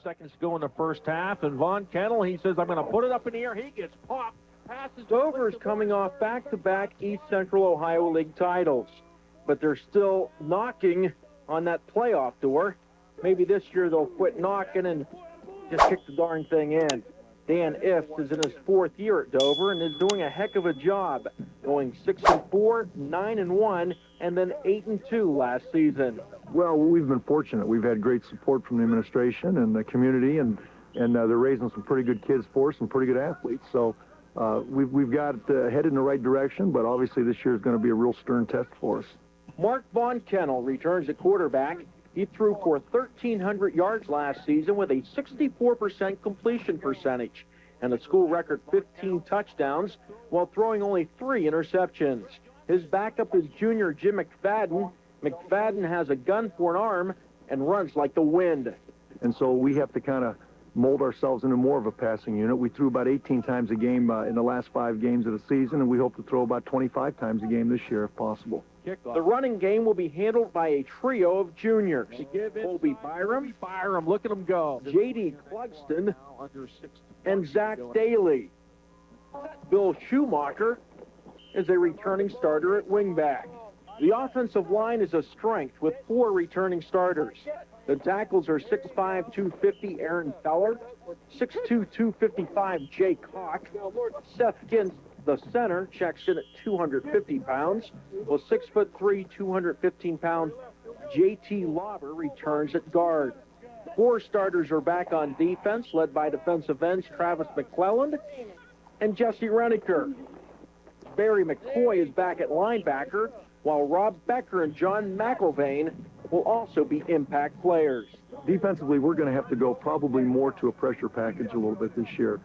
seconds to go in the first half, and Von Kennel, he says, I'm going to put it up in the air. He gets popped. Passes. Dover's coming off back-to-back East Central Ohio League titles, but they're still knocking on that playoff door. Maybe this year they'll quit knocking and just kick the darn thing in. Dan Ifts is in his 4th year at Dover and is doing a heck of a job, going 6-4, 9-1, and then 8-2 last season. Well, we've been fortunate. We've had great support from the administration and the community, and they're raising some pretty good kids for us and pretty good athletes. So we've got headed in the right direction, but obviously this year is going to be a real stern test for us. Mark Von Kennel returns at quarterback. He threw for 1,300 yards last season with a 64% completion percentage and a school record 15 touchdowns while throwing only 3 interceptions. His backup is junior Jim McFadden. McFadden has a gun for an arm and runs like the wind. And so we have to kind of mold ourselves into more of a passing unit. We threw about 18 times a game in the last 5 games of the season, and we hope to throw about 25 times a game this year if possible. The running game will be handled by a trio of juniors. Colby Byram, Look at him go. J.D. Clugston, and Zach Daly. Bill Schumacher is a returning starter at wingback. The offensive line is a strength with 4 returning starters. The tackles are 6'5", 250 Aaron Feller, 6'2", 255 Jake Hawk. Seth Gintz, the center, checks in at 250 pounds, while 6'3", 215-pound J.T. Lauber returns at guard. 4 starters are back on defense, led by defensive ends Travis McClelland and Jesse Reniker. Barry McCoy is back at linebacker, while Rob Becker and John McIlvain will also be impact players. Defensively, we're going to have to go probably more to a pressure package a little bit this year.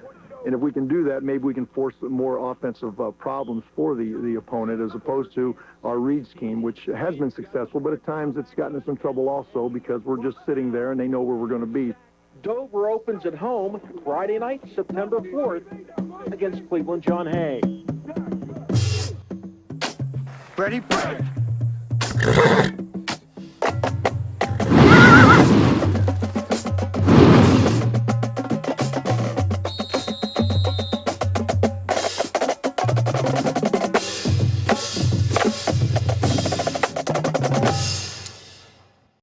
And if we can do that, maybe we can force more offensive problems for the opponent as opposed to our read scheme, which has been successful, but at times it's gotten us in trouble also because we're just sitting there and they know where we're going to be. Dover opens at home Friday night, September 4th, against Cleveland John Hay. Ready, break!